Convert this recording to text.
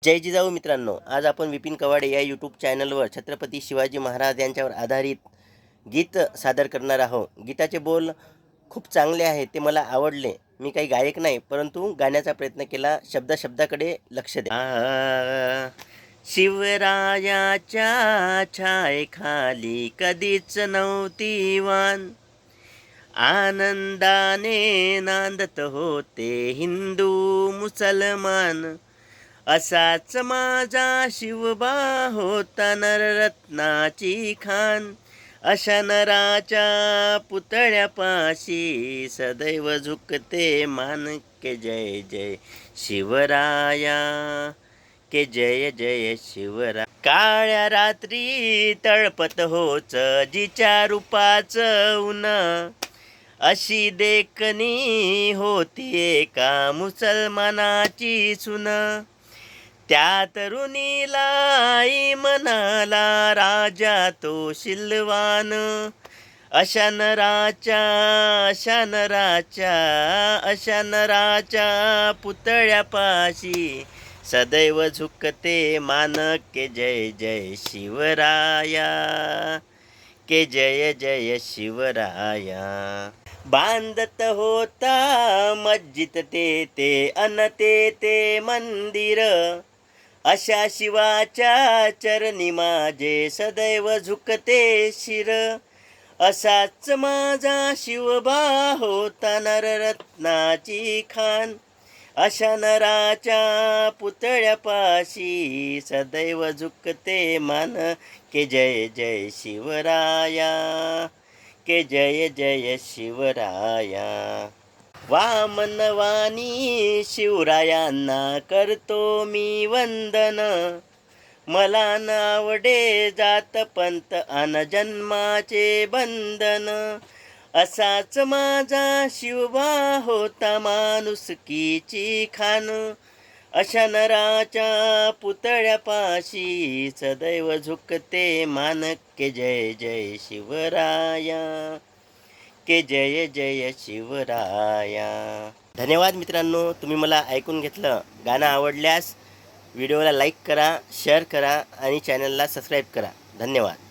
जय जिजाऊ मित्रांनो, आज आपण विपिन कवाडे या यूट्यूब चॅनलवर छत्रपती शिवाजी महाराज यांच्यावर आधारित गीत सादर करणार आहोत. गीताचे बोल खूप चांगले आहेत, ते मला आवडले. मी काही गायक नाही, परंतु गाण्याचा प्रयत्न केला. शब्दाकडे लक्ष द्या. शिवरायाच्या छायेखाली कधीच नव्हती वान, आनंदाने नांदत होते हिंदू मुसलमान. असाच माझा शिवबा होता नररत्नाची खान. अशा नराच्या पुतळ्यापाशी सदैव झुकते मान. के जय जय शिवराया, के जय जय शिवराया. काळ्या रात्री तळपत होच जिच्या रूपाचं ऊन, अशी देखणी होती एका मुसलमानाची सून. त्या तरुणीला आई म्हणाला राजा तो शिलवान. अशा नराच्या पुतळ्यापाशी सदैव झुकते मान. के जय जय शिवराया, के जय जय शिवराया. बांधत होता मस्जिद ते अन ते मंदिर. अशा शिवाच्या चरणी माझे सदैव झुकते शिर. असाच माझा शिवबा होता नररत्नाची खान. अशा नराच्या पुतळ्यापाशी सदैव झुकते मान. के जय जय शिवराया, के जय जय शिवराया. वामनवाणी शिवरायांना करतो मी वंदन. मला नावडे जात पंत अन जन्माचे बंधन. असाच माझा शिवबा होता माणुसकीची खान. अशा नराच्या पुतळ्यापाशी सदैव झुकते मान. के जय जय शिवराया, के जय जय शिवराया. धन्यवाद मित्रांनो, तुम्ही मला ऐकून घेतलं. गाणं आवडल्यास व्हिडिओला लाईक करा, शेअर करा आणि चॅनलला सबस्क्राईब करा. धन्यवाद.